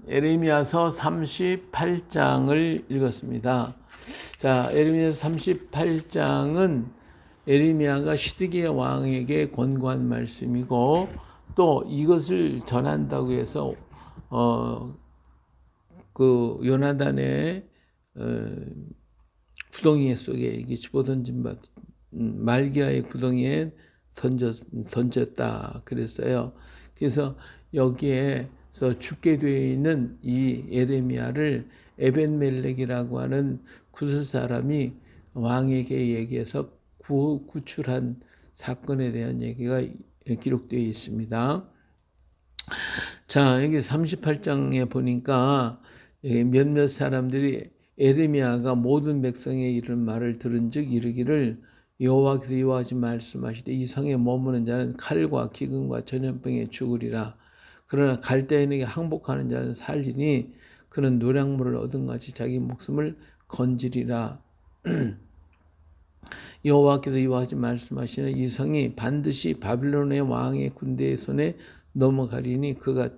에레미야서 38장을 읽었습니다. 자, 에레미야서 38장은 에레미야가 시드기야 왕에게 권고한 말씀이고, 또 이것을 전한다고 해서 그 요나단의 구덩이 속에 집어던진 말기야의 구덩이에 던졌다 그랬어요. 그래서 여기에서 죽게 되어 있는 이 에레미야를 에벤멜렉이라고 하는 구스 사람이 왕에게 얘기해서 구출한 사건에 대한 얘기가 기록되어 있습니다. 자, 여기 38장에 보니까 몇몇 사람들이 에레미야가 모든 백성의 이런 말을 들은즉 이르기를 여호와께서 이와 같이 말씀하시되 이 성에 머무는 자는 칼과 기근과 전염병에 죽으리라. 그러나 갈대인에게 항복하는 자는 살리니 그는 노량물을 얻은 같이 자기 목숨을 건지리라. 여호와께서 이와 같이 말씀하시는 이 성이 반드시 바빌론의 왕의 군대의 손에 넘어가리니 그가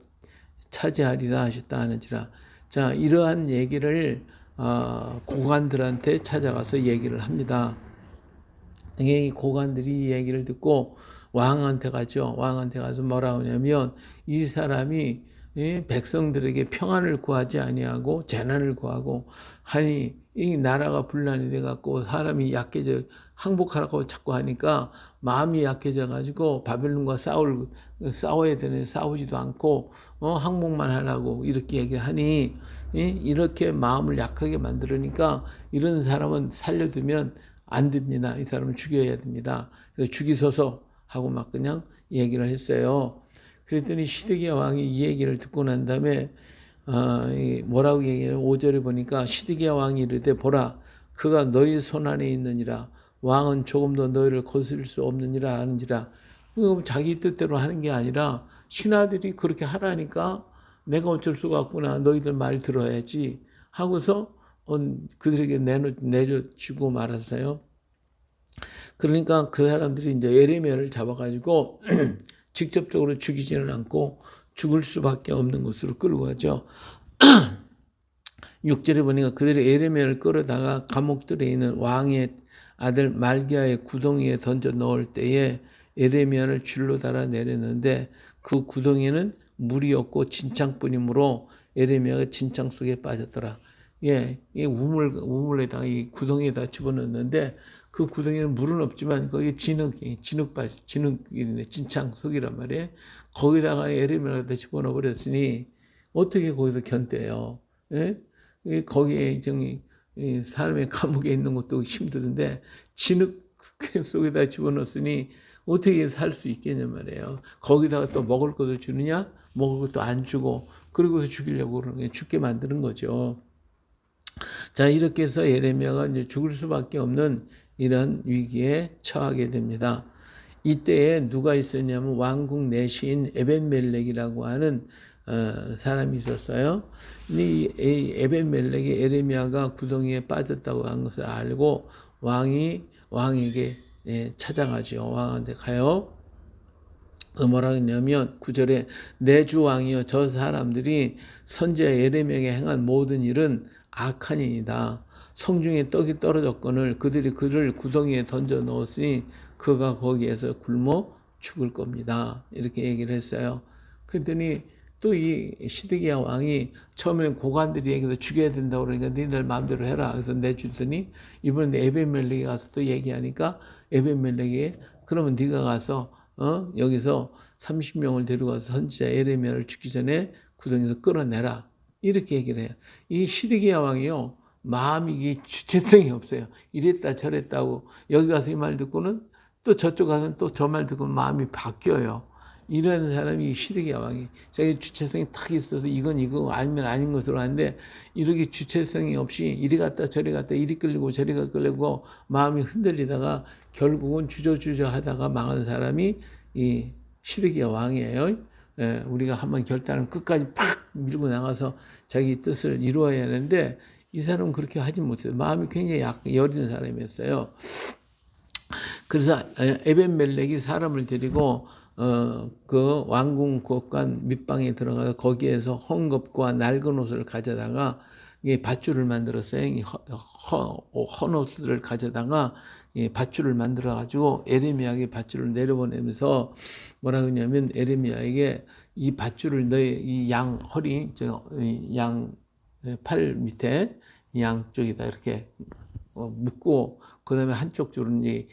차지하리라 하셨다 하는지라. 자, 이러한 얘기를 고관들한테 찾아가서 얘기를 합니다. 이 고관들이 이 얘기를 듣고 왕한테 가죠. 왕한테 가서 뭐라 하냐면 이 사람이 백성들에게 평안을 구하지 아니하고 재난을 구하고 하니 이 나라가 분란이 돼 갖고 사람이 약해져 항복하라고 자꾸 하니까 마음이 약해져 가지고 바벨론과 싸워야 되는데 싸우지도 않고 항복만 하라고 이렇게 얘기하니 이렇게 마음을 약하게 만들으니까 이런 사람은 살려두면 안 됩니다. 이 사람을 죽여야 됩니다. 그래서 죽이소서 하고 막 그냥 얘기를 했어요. 그랬더니 시드기야 왕이 이 얘기를 듣고 난 다음에 뭐라고 얘기해요? 5절에 보니까 시드기야 왕이 이르되 보라 그가 너희 손 안에 있느니라 왕은 조금도 너희를 거스릴 수 없느니라 하는지라. 자기 뜻대로 하는 게 아니라 신하들이 그렇게 하라니까 내가 어쩔 수가 없구나 너희들 말 들어야지 하고서 그들에게 내줘주고 말았어요. 그러니까 그 사람들이 이제 에레미야를 잡아가지고 직접적으로 죽이지는 않고 죽을 수밖에 없는 곳으로 끌고 가죠. 6절에 보니까 그들이 에레미야를 끌어다가 감옥들에 있는 왕의 아들 말기야의 구덩이에 던져 넣을 때에 에레미야를 줄로 달아 내렸는데 그 구덩이는 물이 없고 진창뿐이므로 에레미야가 진창 속에 빠졌더라. 예, 이 우물에다가 이 구덩이에다 집어넣는데 그 구덩이는 물은 없지만 거기 진흙이 진창 속이란 말이에요. 거기다가 에레미야를 집어넣어 버렸으니 어떻게 거기서 견뎌요? 예? 거기에 사람의 감옥에 있는 것도 힘드는데 진흙 속에다 집어넣었으니 어떻게 살 수 있겠냐 말이에요. 거기다가 또 먹을 것을 주느냐? 먹을 것도 안 주고 그러고서 죽이려고 그러는 게 죽게 만드는 거죠. 자, 이렇게 해서 에레미야가 이제 죽을 수밖에 없는 이런 위기에 처하게 됩니다. 이때에 누가 있었냐면 왕국 내시인 에벤멜렉이라고 하는 사람이 있었어요. 이 에벤멜렉이 에레미야가 구덩이에 빠졌다고 한 것을 알고 왕에게 찾아가죠. 왕한테 가요. 뭐라 했냐면 9절에 내 주 왕이여 저 사람들이 선지자 에레미야에게 행한 모든 일은 악한이다. 성중에 떡이 떨어졌거늘 그들이 그를 구덩이에 던져 넣었으니 그가 거기에서 굶어 죽을 겁니다. 이렇게 얘기를 했어요. 그랬더니 또 이 시드기야 왕이 처음에는 고관들이 얘기해서 죽여야 된다고 그러니까 니들 마음대로 해라. 그래서 내주더니 이번에 에벤멜렉이 가서 또 얘기하니까 에벤멜렉이 그러면 네가 가서 여기서 30명을 데려가서 선지자 에레미야를 죽기 전에 구덩이에서 끌어내라. 이렇게 얘기를 해요. 이 시드기야 왕이요. 마음이 주체성이 없어요. 이랬다 저랬다고 여기 가서 이 말 듣고는 또 저쪽 가서는 또 저 말 듣고 마음이 바뀌어요. 이런 사람이 시드기야 왕이 자기 주체성이 탁 있어서 이건 이거 아니면 아닌 것으로 하는데 이렇게 주체성이 없이 이리 갔다 저리 갔다 이리 끌리고 저리 끌리고 마음이 흔들리다가 결국은 주저주저 하다가 망한 사람이 이 시드기야 왕이에요. 우리가 한번 결단을 끝까지 팍 밀고 나가서 자기 뜻을 이루어야 하는데 이 사람은 그렇게 하지 못해요. 마음이 굉장히 여린 사람이었어요. 그래서 에벤멜렉이 사람을 데리고 그 왕궁 곳간 밑방에 들어가서 거기에서 헝겊과 낡은 옷을 가져다가 이 밧줄을 만들었어요. 이 헌 옷을 가져다가 이 밧줄을 만들어 가지고 에레미야에게 밧줄을 내려보내면서 뭐라 그러냐면 에레미야에게 이 밧줄을 너의 이 양 허리 양 팔 밑에 양쪽에다 이렇게 묶고 그다음에 한쪽 줄은 이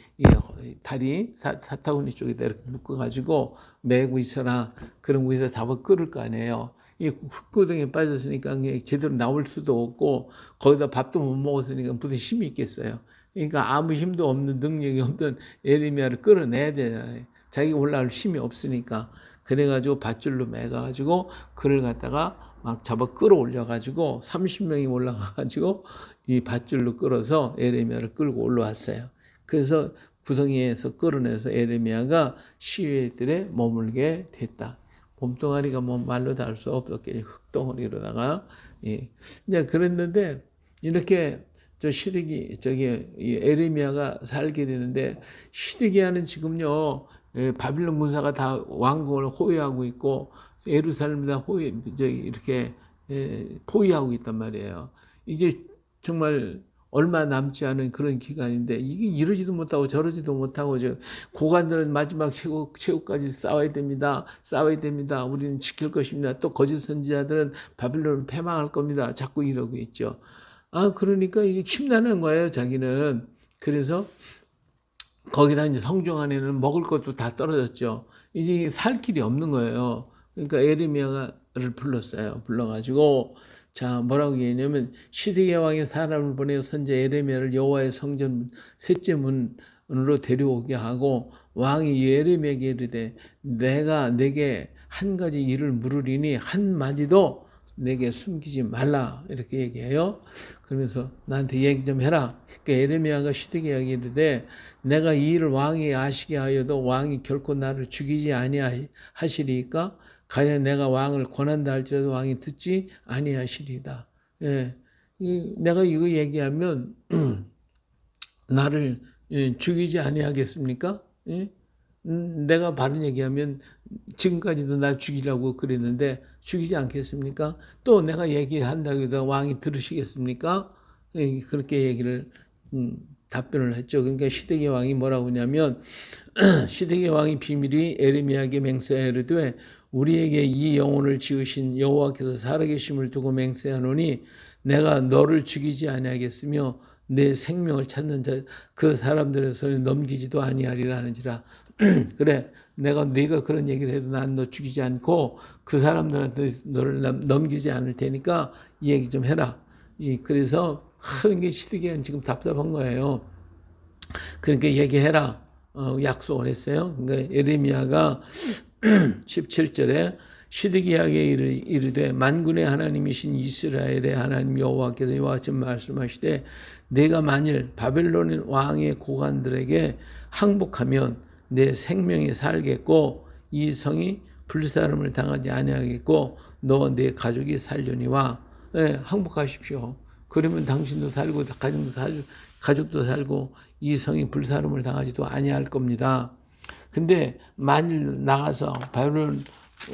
다리 사타구니 쪽에다 이렇게 묶어가지고 메고 있어라. 그런 거에다 잡아 끓을 거 아니에요. 이 흙구덩이에 빠졌으니까 제대로 나올 수도 없고 거기다 밥도 못 먹었으니까 무슨 힘이 있겠어요. 그러니까 아무 힘도 없는 능력이 없던 에레미야를 끌어내야 되잖아요. 자기가 올라올 힘이 없으니까. 그래가지고 밧줄로 매가지고 그를 갖다가 막 잡아 끌어올려가지고 30명이 올라가가지고 이 밧줄로 끌어서 에레미야를 끌고 올라왔어요. 그래서 구덩이에서 끌어내서 에레미야가 시외들에 머물게 됐다. 봄동아리가 뭐 말로 다 할 수 없었겠지. 흙덩어리로다가. 예. 이제 그랬는데 이렇게 이 에레미야가 살게 되는데 시드기야는 지금요 바빌론 군사가 다 왕궁을 호위하고 있고 예루살렘을 다 이렇게 포위하고 있단 말이에요. 이제 정말 얼마 남지 않은 그런 기간인데 이게 이러지도 못하고 저러지도 못하고 고관들은 마지막 최후까지 싸워야 됩니다. 싸워야 됩니다. 우리는 지킬 것입니다. 또 거짓 선지자들은 바빌론을 패망할 겁니다. 자꾸 이러고 있죠. 그러니까 이게 힘나는 거예요, 자기는. 그래서 거기다 이제 성중 안에는 먹을 것도 다 떨어졌죠. 이제 살 길이 없는 거예요. 그러니까 에레미야를 불렀어요. 불러가지고 자 뭐라고 얘기하냐면 시드기야 왕의 사람을 보내어 선지자 에레미야를 여호와의 성전 셋째 문으로 데려오게 하고 왕이 에레미야에게 이르되 내가 내게 한 가지 일을 물으리니 한 마디도 내게 숨기지 말라 이렇게 얘기해요. 그러면서 나한테 얘기 좀 해라. 그러니까 에레미야가 시드기야에게 이르되 내가 이 일을 왕이 아시게 하여도 왕이 결코 나를 죽이지 아니하시리까 가령 내가 왕을 권한다 할지라도 왕이 듣지 아니하시리이다. 예. 내가 이거 얘기하면 나를 죽이지 아니하겠습니까? 예? 내가 바른 얘기하면 지금까지도 나 죽이려고 그랬는데 죽이지 않겠습니까? 또 내가 얘기한다고 해도 왕이 들으시겠습니까? 그렇게 얘기를 답변을 했죠. 그러니까 시드기야 왕이 뭐라고 하냐면 시드기야 왕이 비밀이 에레미야에게 맹세하여 이르되 우리에게 이 영혼을 지으신 여호와께서 살아계심을 두고 맹세하노니 내가 너를 죽이지 아니하겠으며 내 생명을 찾는 자 그 사람들의 손에 넘기지도 아니하리라 하는지라. 그래 네가 그런 얘기를 해도 난 너 죽이지 않고 그 사람들한테 너를 넘기지 않을 테니까 이 얘기 좀 해라. 그래서 이게 시드기야는 지금 답답한 거예요. 그러니까 얘기해라. 약속을 했어요. 그러니까 에레미야가 17절에 시드기야에게 이르되 만군의 하나님이신 이스라엘의 하나님 여호와께서 이와 같이 말씀하시되 내가 만일 바벨론 왕의 고관들에게 항복하면 내 생명이 살겠고 이 성이 불사름을 당하지 아니하겠고 너와 내 가족이 살려니와 항복하십시오. 그러면 당신도 살고 가족도 살고 이 성이 불사름을 당하지도 아니할 겁니다. 근데 만일 나가서 바벨론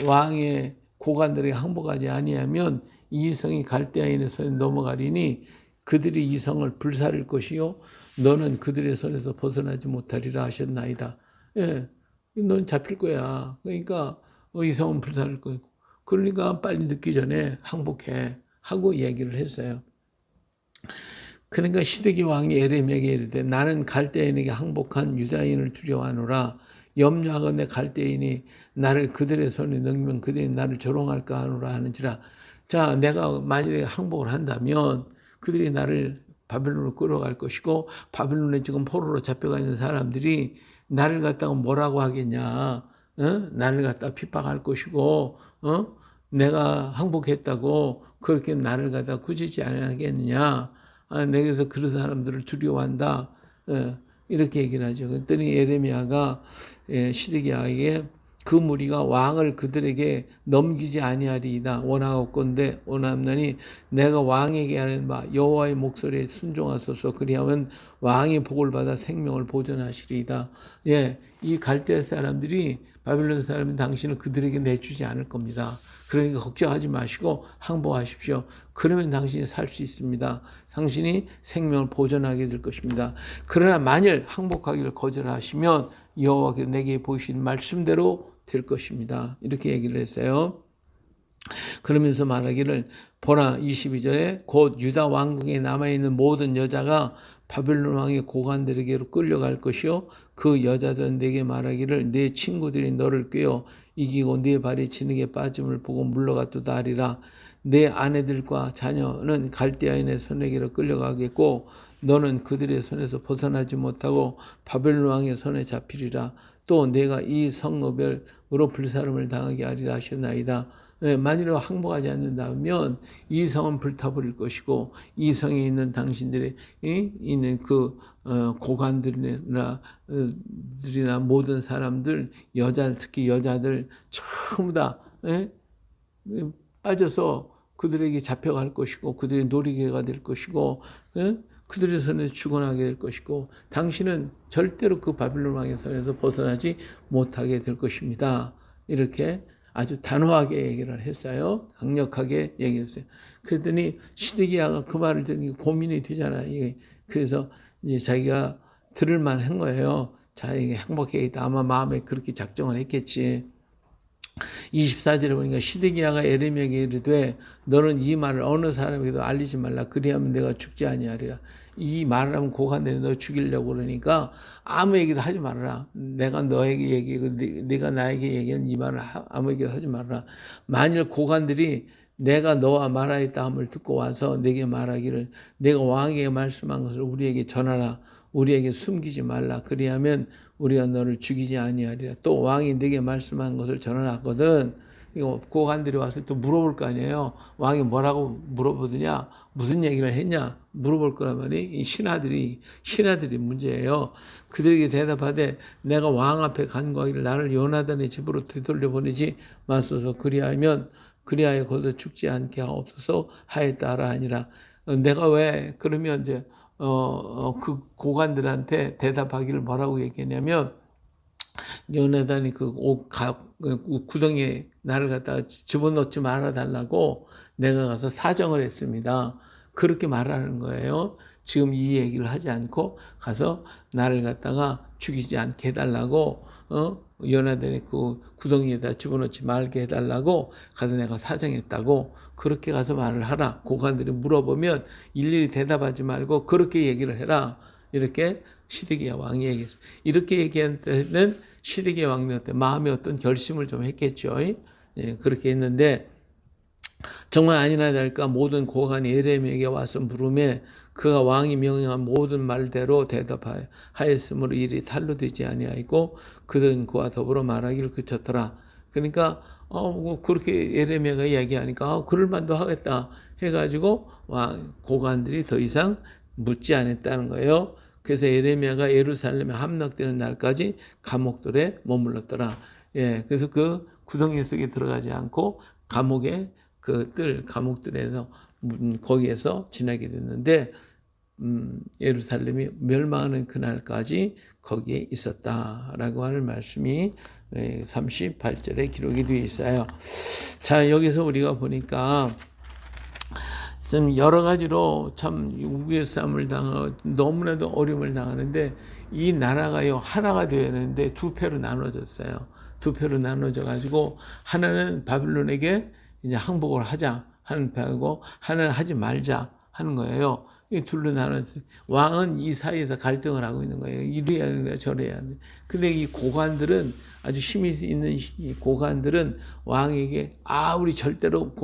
왕의 고관들에게 항복하지 아니하면 이 성이 갈대아인의 손에 넘어가리니 그들이 이 성을 불사를 것이요 너는 그들의 손에서 벗어나지 못하리라 하셨나이다. 예, 너는 잡힐 거야. 그러니까 이 성은 불사를 거고. 그러니까 빨리 늦기 전에 항복해 하고 얘기를 했어요. 그러니까 시드기야 왕이 에레미야에게 이르되 나는 갈대인에게 항복한 유다인을 두려워하노라. 염려하건대 갈대인이 나를 그들의 손에 넘기면 그들이 나를 조롱할까 하노라 하는지라. 자, 내가 만일에 항복을 한다면 그들이 나를 바벨론으로 끌어갈 것이고 바벨론에 지금 포로로 잡혀가 있는 사람들이 나를 갖다가 뭐라고 하겠냐. 나를 갖다가 핍박할 것이고 내가 항복했다고 그렇게 나를 갖다가 꾸짖지 않겠느냐. 내게서 그런 사람들을 두려워한다. 이렇게 얘기를 하죠. 그랬더니 에레미야가 시드기야에게 그 무리가 왕을 그들에게 넘기지 아니하리이다. 원하옵건대 원하옵나니 내가 왕에게 하는 바 여호와의 목소리에 순종하소서. 그리하면 왕의 복을 받아 생명을 보존하시리이다. 이 갈대아 사람들이 바빌론 사람은 당신을 그들에게 내주지 않을 겁니다. 그러니까 걱정하지 마시고 항복하십시오. 그러면 당신이 살 수 있습니다. 당신이 생명을 보존하게 될 것입니다. 그러나 만일 항복하기를 거절하시면 여호와께서 내게 보이신 말씀대로 될 것입니다. 이렇게 얘기를 했어요. 그러면서 말하기를 보라 22절에 곧 유다 왕궁에 남아있는 모든 여자가 바벨론 왕의 고관들에게로 끌려갈 것이요 그 여자들은 내게 말하기를 내 친구들이 너를 꿰어 이기고 네 발이 진흙에 빠짐을 보고 물러갔도다 하리라. 내 아내들과 자녀는 갈대아인의 손에게로 끌려가겠고 너는 그들의 손에서 벗어나지 못하고 바벨론 왕의 손에 잡히리라. 또 내가 이 성읍으로 불사름을 당하게 하리라 하셨나이다. 만일 항복하지 않는다면 이 성은 불타버릴 것이고 이 성에 있는 당신들의 있는 그 고관들이나 모든 사람들 특히 여자들 전부 다 빠져서 그들에게 잡혀갈 것이고 그들의 놀이개가 될 것이고 그들의 손에 죽어나게 될 것이고 당신은 절대로 그 바빌론 왕의 손에서 벗어나지 못하게 될 것입니다. 이렇게 아주 단호하게 얘기를 했어요. 강력하게 얘기했어요. 그랬더니 시드기야가 그 말을 들으니 고민이 되잖아요. 그래서 이제 자기가 들을 만한 거예요. 자기가 행복해야겠다. 아마 마음에 그렇게 작정을 했겠지. 24절에 보니까 시드기야가 에레미야에게 이르되 너는 이 말을 어느 사람에게도 알리지 말라. 그리하면 내가 죽지 아니하리라. 이 말을 하면 고관들이 너 죽이려고 그러니까 아무 얘기도 하지 말아라. 내가 너에게 얘기하고 네가 나에게 얘기한 이 말을 아무 얘기도 하지 말아라. 만일 고관들이 내가 너와 말하였다 함을 듣고 와서 내게 말하기를 내가 왕에게 말씀한 것을 우리에게 전하라. 우리에게 숨기지 말라. 그리하면 우리가 너를 죽이지 아니하리라. 또 왕이 내게 말씀한 것을 전해놨거든. 이거 고관들이 와서 또 물어볼 거 아니에요. 왕이 뭐라고 물어보더냐, 무슨 얘기를 했냐 물어볼 거란 말이 이 신하들이 문제예요. 그들에게 대답하되 내가 왕 앞에 간구하기를 나를 요나단의 집으로 되돌려 보내지 마소서. 그리하여 거기서 죽지 않게 하옵소서 하였다라 하니라. 내가 왜 그러면 이제 그 고관들한테 대답하기를 뭐라고 얘기했냐면 요나단이 그 구덩이에 나를 갖다가 집어넣지 말아달라고 내가 가서 사정을 했습니다. 그렇게 말하는 거예요. 지금 이 얘기를 하지 않고 가서 나를 갖다가 죽이지 않게 해달라고 요나단이 그 구덩이에다 집어넣지 말게 해달라고 가서 내가 사정했다고 그렇게 가서 말을 하라. 고관들이 물어보면 일일이 대답하지 말고 그렇게 얘기를 해라. 이렇게 시드기야 왕이 얘기했어요. 이렇게 얘기한 때는 시드기야 왕이 마음에 어떤 결심을 좀 했겠죠. 예, 그렇게 했는데 정말 아니나 다를까 모든 고관이 에레미야에게 와서 물음에 그가 왕이 명령한 모든 말대로 대답하였으므로 일이 탈로 되지 아니하였고 그들은 그와 더불어 말하기를 그쳤더라. 그러니까 그렇게 에레미야가 이야기하니까 그럴 만도 하겠다 해가지고 고관들이 더 이상 묻지 않았다는 거예요. 그래서 에레미야가 예루살렘에 함락되는 날까지 감옥들에 머물렀더라. 예, 그래서 그 구덩이 속에 들어가지 않고 감옥들에서 거기에서 지내게 됐는데 예루살렘이 멸망하는 그날까지 거기에 있었다라고 하는 말씀이 38절에 기록이 되어 있어요. 자, 여기서 우리가 보니까 좀 여러 가지로 참 우비의 싸움을 당하고 너무나도 어려움을 당하는데 이 나라가요 하나가 되었는데 두 패로 나눠졌어요. 두 패로 나눠져 가지고 하나는 바빌론에게 이제 항복을 하자 하는 패고 하나는 하지 말자 하는 거예요. 이 둘로 나눠서 왕은 이 사이에서 갈등을 하고 있는 거예요. 이래야 하는가 저래야 하는가. 근데 이 고관들은 아주 힘이 있는 이 고관들은 왕에게 우리 절대로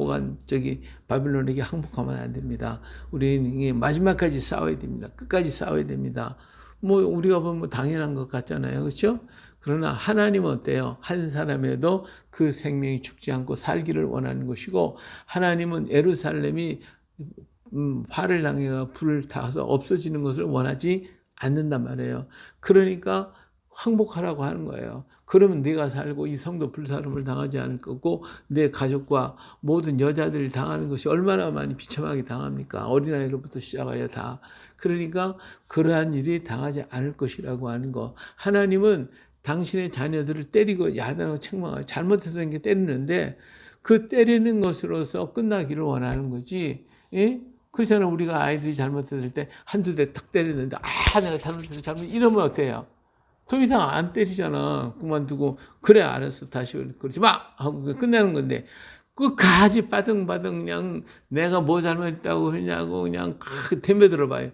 바빌론에게 항복하면 안 됩니다. 우리는 마지막까지 싸워야 됩니다. 끝까지 싸워야 됩니다. 뭐 우리가 보면 당연한 것 같잖아요. 그렇죠? 그러나 하나님은 어때요? 한 사람에도 그 생명이 죽지 않고 살기를 원하는 것이고 하나님은 예루살렘이 화를 당해가 불을 타서 없어지는 것을 원하지 않는단 말이에요. 그러니까 항복하라고 하는 거예요. 그러면 네가 살고 이 성도 불사름을 당하지 않을 거고 내 가족과 모든 여자들이 당하는 것이 얼마나 많이 비참하게 당합니까? 어린아이로부터 시작하여 다. 그러니까 그러한 일이 당하지 않을 것이라고 하는 거. 하나님은 당신의 자녀들을 때리고 야단하고 책망하고 잘못해서 이렇게 때리는데 그 때리는 것으로서 끝나기를 원하는 거지. 예? 그렇잖아. 우리가 아이들이 잘못했을 때 한두 대 탁 때리는데 내가 잘못했어 이러면 어때요? 더 이상 안 때리잖아. 그만두고 그래 알았어 다시 그러지 마 하고 끝내는 건데 끝까지 바등바등 그냥 내가 뭐 잘못했다고 그러냐고 그냥 덤벼들어 봐요.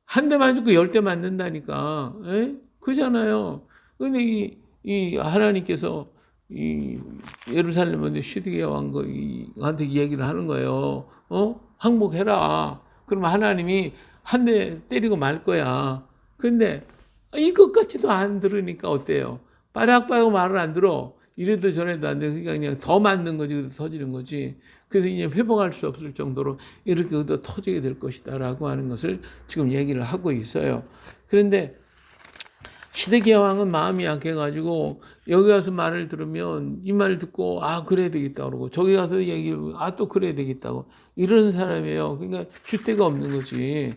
한 대 맞고 10대 맞는다니까. 에? 그잖아요. 근데 이 하나님께서 이 예루살렘에 시드기야 왕한테 얘기를 하는 거예요. 항복해라. 그러면 하나님이 한 대 때리고 말 거야. 근데 이것까지도 안 들으니까 어때요? 빠락빠락 말을 안 들어. 이래도 저래도 안 돼. 그러니까 그냥 더 맞는 거지, 터지는 거지. 그래서 이제 회복할 수 없을 정도로 이렇게 더 터지게 될 것이다라고 하는 것을 지금 얘기를 하고 있어요. 그런데 시드기야 왕은 마음이 약해가지고 여기 가서 말을 들으면 이 말을 듣고 그래야 되겠다 그러고 저기 가서 얘기를 또 그래야 되겠다고 이런 사람이에요. 그러니까 줏대가 없는 거지.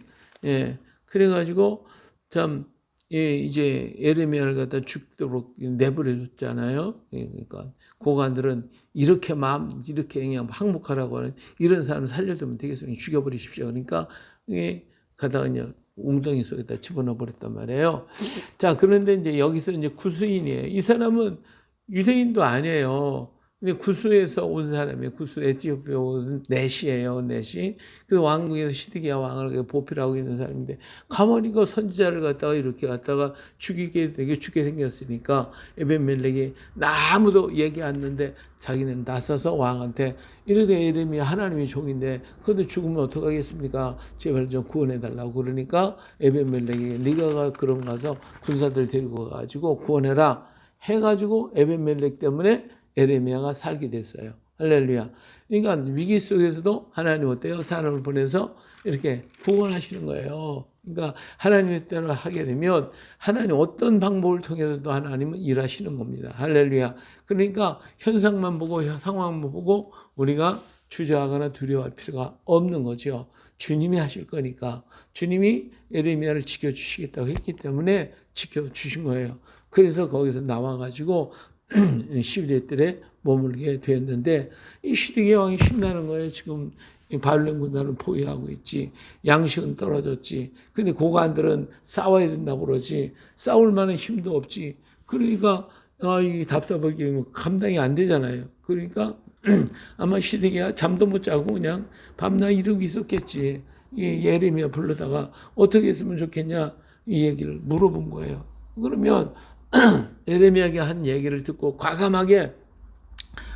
예, 그래가지고 참 이제 예레미야를 갖다 죽도록 내버려 뒀잖아요. 그러니까 고관들은 이렇게 그냥 항복하라고 하는 이런 사람 살려두면 되겠으면 죽여버리십시오. 그러니까 가다가 이제 웅덩이 속에다 집어넣어 버렸단 말이에요. 자, 그런데 이제 여기서 이제 구스인이에요. 이 사람은 유대인도 아니에요. 근데 구스에서 온 사람이에요. 구스 에티오피아 온 넷이에요. 넷이. 그 왕국에서 시드기야 왕을 보필하고 있는 사람인데 가만히 그 선지자를 갖다가 이렇게 갖다가 죽게 생겼으니까 에벤멜렉이 아무도 얘기 안 했는데 자기는 나서서 왕한테 이렇게 이름이 하나님의 종인데 그런데 죽으면 어떡하겠습니까? 제발 좀 구원해 달라고 그러니까 에벤멜렉이 네가 그럼 가서 군사들 데리고 가가지고 구원해라 해가지고 에벤멜렉 때문에 예레미야가 살게 됐어요. 할렐루야. 그러니까 위기 속에서도 하나님 어때요? 사람을 보내서 이렇게 구원하시는 거예요. 그러니까 하나님의 뜻대로 하게 되면 하나님 어떤 방법을 통해서도 하나님은 일하시는 겁니다. 할렐루야. 그러니까 현상만 보고 상황만 보고 우리가 주저하거나 두려워할 필요가 없는 거죠. 주님이 하실 거니까 주님이 예레미야를 지켜주시겠다고 했기 때문에 지켜주신 거예요. 그래서 거기서 나와가지고 시드기야에 머물게 되었는데 이 시드기야 왕이 신나는 거예요. 지금 바벨론 군단을 포위하고 있지. 양식은 떨어졌지. 근데 고관들은 싸워야 된다고 그러지. 싸울 만한 힘도 없지. 그러니까 이 답답하게 감당이 안 되잖아요. 그러니까 아마 시드기야 잠도 못 자고 그냥 밤낮 이러고 있었겠지. 예레미야 불러다가 어떻게 했으면 좋겠냐 이 얘기를 물어본 거예요. 그러면 예레미야가 한 얘기를 듣고 과감하게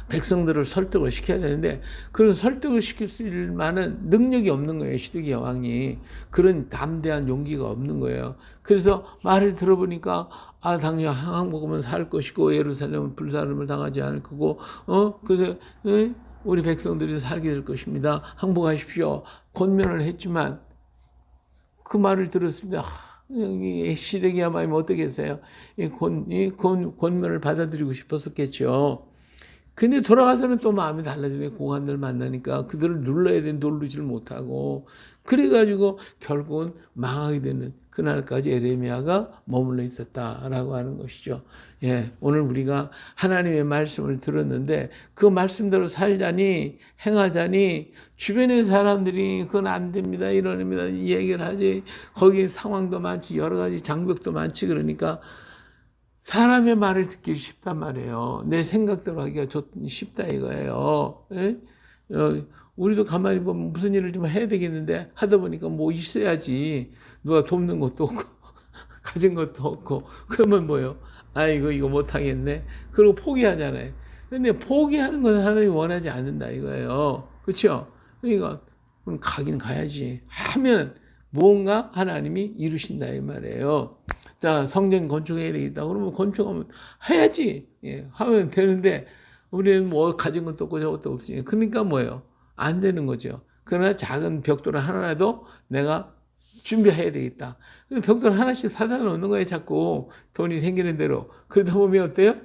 백성들을 설득을 시켜야 되는데 그런 설득을 시킬 수 있을 만한 능력이 없는 거예요. 시드기야 왕이. 그런 담대한 용기가 없는 거예요. 그래서 말을 들어보니까 당연히 항복하면 살 것이고 예루살렘은 불사름을 당하지 않을 거고 그래서 우리 백성들이 살게 될 것입니다. 항복하십시오. 권면을 했지만 그 말을 들었을 때 시드기야 왕이 어떻게 했어요? 권면을 받아들이고 싶었었겠죠. 근데 돌아가서는 또 마음이 달라지네. 고관들 만나니까 그들을 눌러야 되는데 누르지를 못하고 그래가지고 결국은 망하게 되는 그날까지 예레미야가 머물러 있었다라고 하는 것이죠. 예, 오늘 우리가 하나님의 말씀을 들었는데 그 말씀대로 살자니 행하자니 주변의 사람들이 그건 안 됩니다 이러입니다 이 얘기를 하지. 거기 상황도 많지 여러 가지 장벽도 많지. 그러니까 사람의 말을 듣기 쉽단 말이에요. 내 생각대로 하기가 쉽다 이거예요. 예? 우리도 가만히 보면 무슨 일을 좀 해야 되겠는데 하다 보니까 뭐 있어야지. 누가 돕는 것도 없고 가진 것도 없고 그러면 뭐요? 이거 못하겠네. 그리고 포기하잖아요. 근데 포기하는 것은 하나님이 원하지 않는다 이거예요. 그렇죠? 그러니까 가긴 가야지. 하면 무언가 하나님이 이루신다 이 말이에요. 자, 성전 건축해야 되겠다. 그러면 건축하면 해야지. 예, 하면 되는데 우리는 뭐 가진 것도 없고 저것도 없으니 그러니까 뭐예요? 안 되는 거죠. 그러나 작은 벽돌 하나라도 내가 준비해야 되겠다. 벽돌 하나씩 사다 놓는 거예요. 자꾸 돈이 생기는 대로. 그러다 보면 어때요?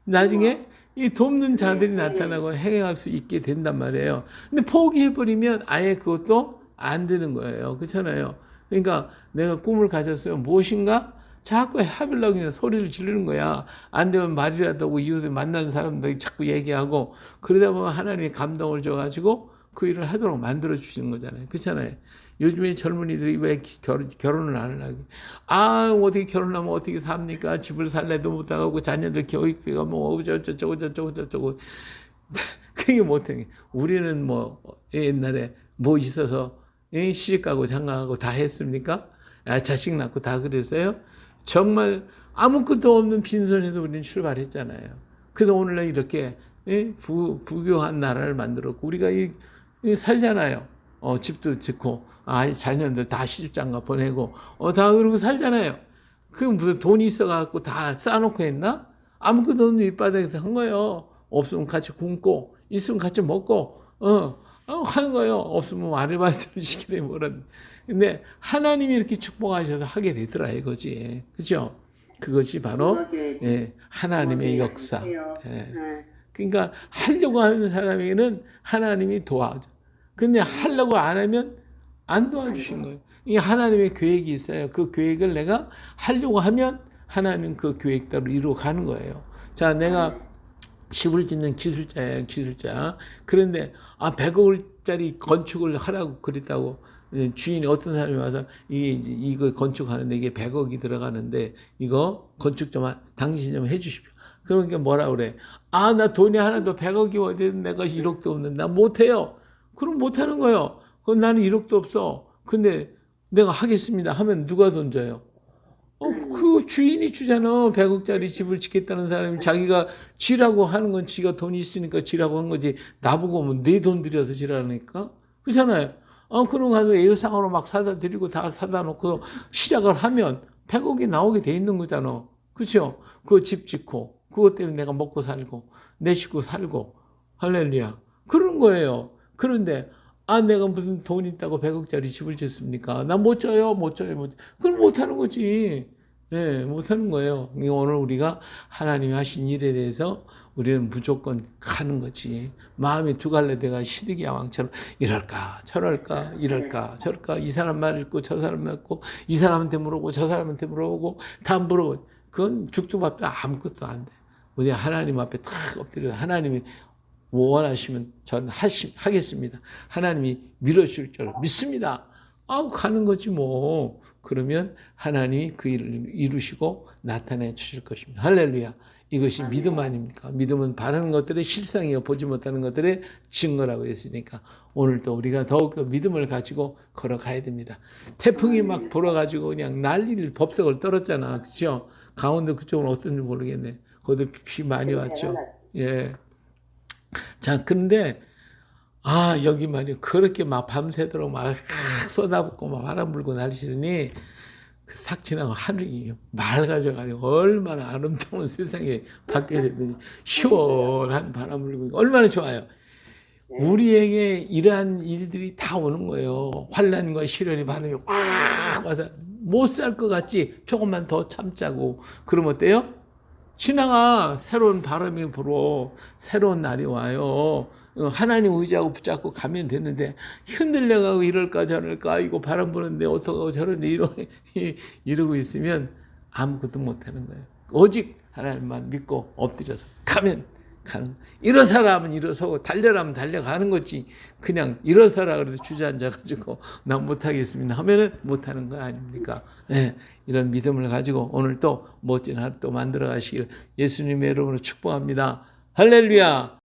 나중에 이 돕는 자들이 나타나고 행할 수 있게 된단 말이에요. 근데 포기해버리면 아예 그것도 안 되는 거예요. 그렇잖아요. 그러니까 내가 꿈을 가졌어요. 무엇인가 자꾸 해보려고 그냥 소리를 지르는 거야. 안 되면 말이라도 하고 이웃을 만나는 사람들 자꾸 얘기하고 그러다 보면 하나님이 감동을 줘가지고 그 일을 하도록 만들어 주시는 거잖아요. 그렇잖아요. 요즘에 젊은이들이 왜 결혼을 안 하려고. 어떻게 결혼하면 어떻게 삽니까? 집을 살래도 못하고 자녀들 교육비가 뭐 어쩌고. 그게 못해. 우리는 뭐 옛날에 뭐 있어서 시집가고 장가가고 다 했습니까? 자식 낳고 다 그랬어요? 정말 아무것도 없는 빈손에서 우리는 출발했잖아요. 그래서 오늘날 이렇게 부교한 나라를 만들었고 우리가 살잖아요. 집도 짓고 자녀들 다 시집장가 보내고 다 그러고 살잖아요. 그 무슨 돈이 있어갖고 다 쌓아놓고 했나? 아무것도 없는 밑바닥에서 한 거예요. 없으면 같이 굶고 있으면 같이 먹고 하는 거예요. 없으면 아르바이트를 시키되 뭐라든. 근데 하나님이 이렇게 축복하셔서 하게 되더라 이거지. 그죠? 그것이 바로 하나님의 역사. 그러니까 하려고 하는 사람에게는 하나님이 도와줘. 근데 하려고 안 하면 안 도와주신 거예요. 이게 하나님의 계획이 있어요. 그 계획을 내가 하려고 하면 하나님은 그 계획대로 이루어 가는 거예요. 자, 내가 집을 짓는 기술자예요, 기술자. 그런데 100억짜리 건축을 하라고 그랬다고 주인이 어떤 사람이 와서 이거 건축하는데 이게 100억이 들어가는데 이거 건축 좀 당신 좀 해주십시오. 그러니까 뭐라 그래? 나 돈이 하나도 100억이 어디 내가 1억도 없는데 나 못해요. 그럼 못하는 거예요. 그럼 나는 1억도 없어. 근데 내가 하겠습니다 하면 누가 돈 줘요? 그 주인이 주잖아. 100억짜리 집을 짓겠다는 사람이 자기가 지라고 하는 건 지가 돈이 있으니까 지라고 한 거지. 나보고 뭐 내 돈 들여서 지라니까? 그렇잖아요. 그럼 가서 예상으로 막 사다 드리고 다 사다 놓고 시작을 하면 100억이 나오게 돼 있는 거잖아. 그렇죠? 그 집 짓고 그것 때문에 내가 먹고 살고 내 식구 살고 할렐루야. 그런 거예요. 그런데 내가 무슨 돈 있다고 100억짜리 집을 짓습니까? 나 못 져요. 그럼 못 하는 거지. 못 하는 거예요. 오늘 우리가 하나님이 하신 일에 대해서 우리는 무조건 가는 거지. 마음이 두 갈래 대가 시드기 야왕처럼 이럴까 저럴까 이 사람 말 읽고 저 사람 말 읽고 이 사람한테 물어보고 저 사람한테 물어보고 다 물어보고 그건 죽도 밥도 아무것도 안 돼. 우리 하나님 앞에 탁 엎드려 하나님이 원하시면 전 하겠습니다. 하나님이 밀어줄 줄 믿습니다. 가는 거지 뭐. 그러면 하나님이 그 일을 이루시고 나타내 주실 것입니다. 할렐루야. 이것이 믿음 아닙니까? 믿음은 바라는 것들의 실상이요 보지 못하는 것들의 증거라고 했으니까 오늘도 우리가 더욱더 믿음을 가지고 걸어가야 됩니다. 태풍이 막 불어가지고 그냥 난리를 법석을 떨었잖아. 그렇죠? 강원도 그쪽은 어떤지 모르겠네. 거기도 비 많이 왔죠. 예. 자, 근데 여기 말이야. 그렇게 막 밤새도록 막 쏟아붓고 막 바람 불고 날씨더니 그 삭진하고 하늘이 맑아져가지고 얼마나 아름다운 세상에 바뀌어졌더니 시원한 바람 불고 얼마나 좋아요. 우리에게 이러한 일들이 다 오는 거예요. 환난과 시련이 바람이 확 와서 못 살 것 같지? 조금만 더 참자고. 그러면 어때요? 지나가. 새로운 바람이 불어. 새로운 날이 와요. 하나님 의지하고 붙잡고 가면 되는데 흔들려가고 이럴까 저럴까 이거 바람 부는데 어떡하고 저런데 이러고 있으면 아무것도 못하는 거예요. 오직 하나님만 믿고 엎드려서 가면 가는. 일어서라 하면 일어서고 달려라 하면 달려가는 거지. 그냥 일어서라 그래도 주저앉아가지고 나 못하겠습니다 하면은 못하는 거 아닙니까? 이런 믿음을 가지고 오늘 또 멋진 하루 또 만들어 가시길 예수님의 이름으로 축복합니다. 할렐루야.